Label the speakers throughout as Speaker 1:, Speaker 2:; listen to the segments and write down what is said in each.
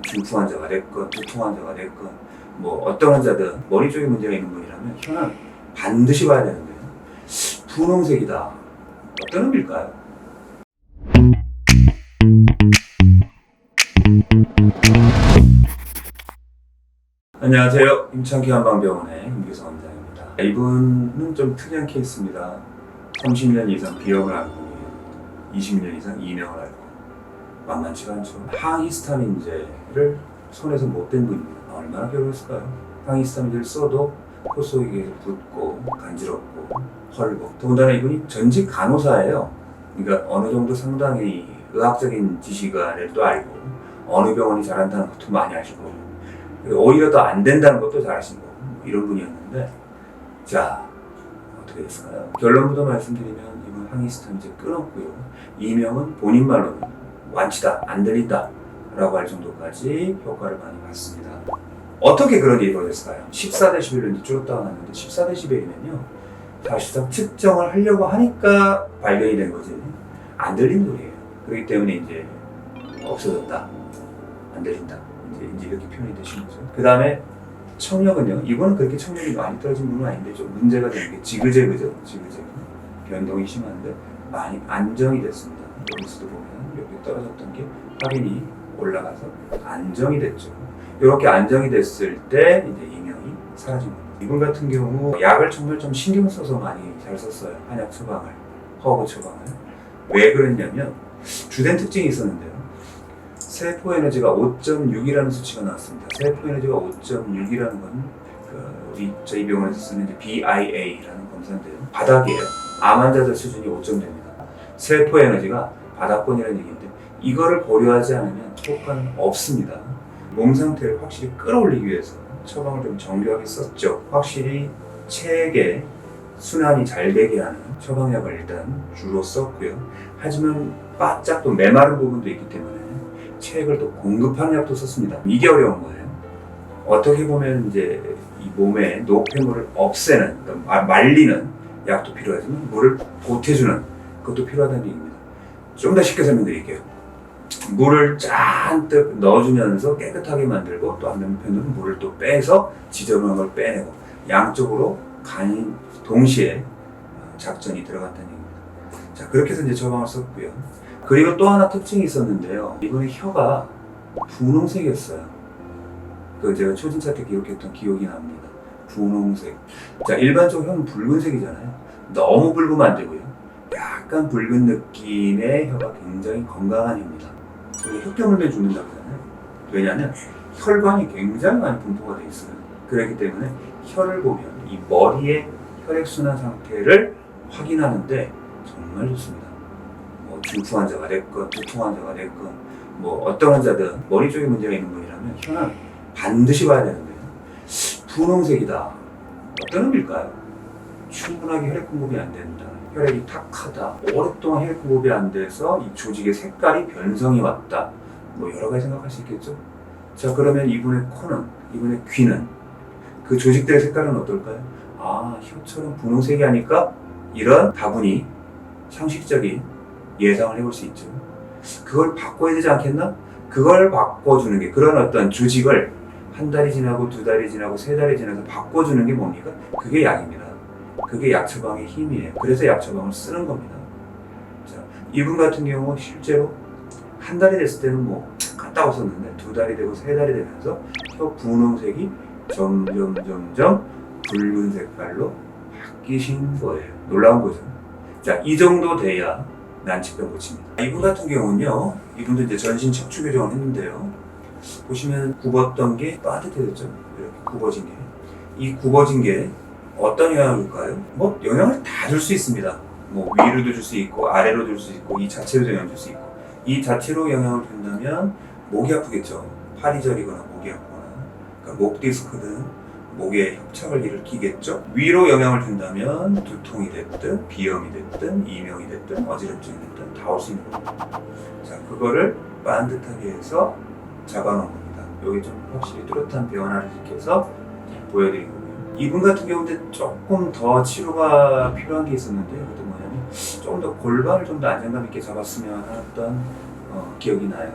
Speaker 1: 중풍 환자가 됐건 두통 환자가 됐건 뭐 어떤 환자든 머리 쪽에 문제가 있는 분이라면 혀는 반드시 봐야 되는데요. 분홍색이다. 어떤 의미일까요? 안녕하세요. 임창기 한방병원의 임규성 원장입니다. 이분은 좀 특이한 케이스입니다. 30년 이상 비염을 앓고 20년 이상 이명을 앓고 만만치가 않죠. 항히스타민제를 손에서 못 댄 분입니다. 얼마나 괴로웠을까요? 항히스타민제를 써도 코 속이 계속 붓고 간지럽고 헐고, 더군다나 이분이 전직 간호사예요. 그러니까 어느 정도 상당히 의학적인 지식을 알고 어느 병원이 잘한다는 것도 많이 아시고 오히려 더 안 된다는 것도 잘 아시고 이런 분이었는데, 자, 어떻게 됐을까요? 결론부터 말씀드리면 이분 항히스타민제 끊었고요. 이명은 본인 말로는 완치다, 안 들린다 라고 할 정도까지 효과를 많이 봤습니다. 어떻게 그런 일이 벌어졌을까요? 14dB로 이제 줄었다가 났는데 14dB이면요 사실상 측정을 하려고 하니까 발견이 된 거지 안 들린 소리예요. 그렇기 때문에 이제 없어졌다, 안 들린다, 이제 이렇게 표현이 되신 거죠. 그 다음에 청력은요, 이거는 그렇게 청력이 많이 떨어진 분은 아닌데 좀 문제가 되는 게 지그재그죠. 지그재그 변동이 심한데 많이 안정이 됐습니다. 여기서도 보면 여기 떨어졌던 게 확인이 올라가서 안정이 됐죠. 이렇게 안정이 됐을 때 이제 이명이 사라진 겁니다. 이분 같은 경우 약을 정말 좀 신경 써서 많이 잘 썼어요. 한약 처방을, 허브 처방을. 왜 그랬냐면 주된 특징이 있었는데요. 세포 에너지가 5.6이라는 수치가 나왔습니다. 세포 에너지가 5.6이라는 건 저희 병원에서 쓰는 이제 BIA라는 검사인데요. 바닥이에요. 암 환자들 수준이 5.0입니다. 세포 에너지가 바닥권이라는 얘기인데 이거를 고려하지 않으면 효과는 없습니다. 몸 상태를 확실히 끌어올리기 위해서 처방을 좀 정교하게 썼죠. 확실히 체액에 순환이 잘 되게 하는 처방약을 일단 주로 썼고요. 하지만 바짝 또 메마른 부분도 있기 때문에 체액을 또 공급하는 약도 썼습니다. 이게 어려운 거예요. 어떻게 보면 이제 이 몸에 노폐물을 없애는, 그러니까 말리는 약도 필요하지만 물을 보태주는 그것도 필요하다는 얘기입니다. 좀 더 쉽게 설명드릴게요. 물을 잔뜩 넣어주면서 깨끗하게 만들고 또 한편으로는 물을 또 빼서 지저분한 걸 빼내고 양쪽으로 동시에 작전이 들어간다는 얘기입니다. 자, 그렇게 해서 이제 처방을 썼고요. 그리고 또 하나 특징이 있었는데요. 이분의 혀가 분홍색이었어요. 제가 초진차 때 기록했던 기억이 납니다. 분홍색. 자, 일반적으로 혀는 붉은색이잖아요. 너무 붉으면 안 되고요. 약간 붉은 느낌의 혀가 굉장히 건강한 혀입니다. 혈경물면 죽는다고 하잖아요. 왜냐하면 혈관이 굉장히 많이 분포가 되어 있어요. 그렇기 때문에 혀를 보면 이 머리의 혈액순환 상태를 확인하는데 정말 좋습니다. 뭐 중풍 환자가 됐건 두통 환자가 됐건 뭐 어떤 환자든 머리 쪽에 문제가 있는 분이라면 혀는 반드시 봐야 되는데요. 분홍색이다. 어떤 의미일까요? 충분하게 혈액 공급이 안 된다. 혈액이 탁하다. 오랫동안 혈액 공급이 안 돼서 이 조직의 색깔이 변성이 왔다. 뭐 여러 가지 생각할 수 있겠죠. 자, 그러면 이분의 코는, 이분의 귀는 그 조직들의 색깔은 어떨까요? 아, 혀처럼 분홍색이 아닐까? 이런 다분히 상식적인 예상을 해볼 수 있죠. 그걸 바꿔야 되지 않겠나? 그걸 바꿔주는 게, 그런 어떤 조직을 한 달이 지나고 두 달이 지나고 세 달이 지나서 바꿔주는 게 뭡니까? 그게 약입니다. 그게 약 처방의 힘이에요. 그래서 약 처방을 쓰는 겁니다. 자, 이분 같은 경우 실제로 한 달이 됐을 때는 뭐 갔다고 썼는데 두 달이 되고 세 달이 되면서 혀 분홍색이 점점 붉은 색깔로 바뀌신 거예요. 놀라운 거죠. 자, 이 정도 돼야 난치병 고칩니다. 이분 같은 경우는요, 이분도 이제 전신 척추 교정을 했는데요. 보시면 굽었던 게 따뜻해졌죠. 이렇게 굽어진 게. 이 굽어진 게 어떤 영향을 줄까요? 뭐 영향을 다 줄 수 있습니다. 뭐 위로도 줄 수 있고 아래로 줄 수 있고 이 자체로 영향을 줄 수 있고, 이 자체로 영향을 준다면 목이 아프겠죠. 팔이 저리거나 목이 아프거나, 그러니까 목 디스크든 목에 협착을 일으키겠죠. 위로 영향을 준다면 두통이 됐든 비염이 됐든 이명이 됐든 어지럼증이 됐든 다 올 수 있는 겁니다. 자, 그거를 반듯하게 해서 잡아놓은 겁니다. 여기 좀 확실히 뚜렷한 변화를 일으켜서 보여드린 거고요. 이분 같은 경우는 조금 더 치료가 필요한 게 있었는데요. 그것도 뭐냐면 조금 더 골반을 좀 더 안정감 있게 잡았으면 했던 기억이 나요.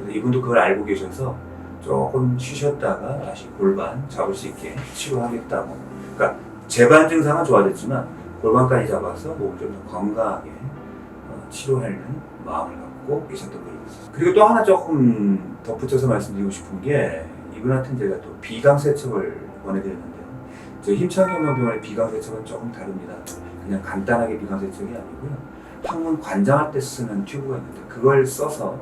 Speaker 1: 그래서 이분도 그걸 알고 계셔서 조금 쉬셨다가 다시 골반 잡을 수 있게 치료하겠다고. 그러니까 재반 증상은 좋아졌지만 골반까지 잡아서 몸을 좀 더 건강하게 치료하는 마음을 갖고 계셨던 거예요. 그리고 또 하나 조금 덧붙여서 말씀드리고 싶은 게 이분한테는 제가 또 비강세척을 권해드렸는데요. 저희 힘창경영병원의 비강세척은 조금 다릅니다. 그냥 간단하게 비강세척이 아니고요. 항문 관장할 때 쓰는 튜브가 있는데 그걸 써서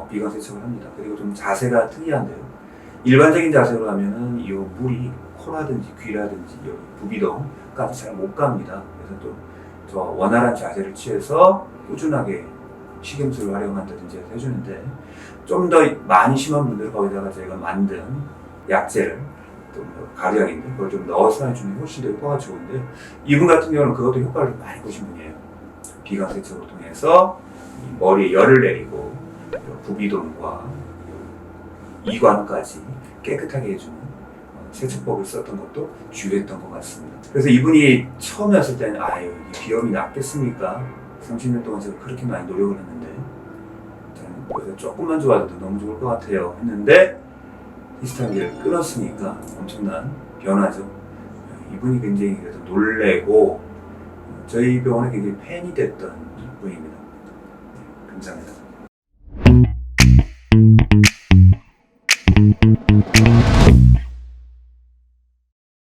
Speaker 1: 비강세척을 합니다. 그리고 좀 자세가 특이한데요. 일반적인 자세로 하면은 이 물이 코라든지 귀라든지 여기 부비동까지 잘 못 갑니다. 그래서 또 저 원활한 자세를 취해서 꾸준하게 식염수를 활용한다든지 해주는데 좀 더 많이 심한 분들은 거기다가 저희가 만든 약재를 또 가루약인데 그걸 좀 넣어서 해주면 훨씬 더 효과가 좋은데 이분 같은 경우는 그것도 효과를 많이 보신 분이에요. 비강세척을 통해서 머리에 열을 내리고 부비동과 이관까지 깨끗하게 해주는 세척법을 썼던 것도 주요했던 것 같습니다. 그래서 이분이 처음에 왔을 때는 아유 이 비염이 낫겠습니까? 30년 동안 제가 그렇게 많이 노력을 했는데 저는 조금만 좋아져도 너무 좋을 것 같아요 했는데 히스타민을 끊었으니까 엄청난 변화죠. 이분이 굉장히 그래서 놀래고 저희 병원에 굉장히 팬이 됐던 분입니다. 감사합니다.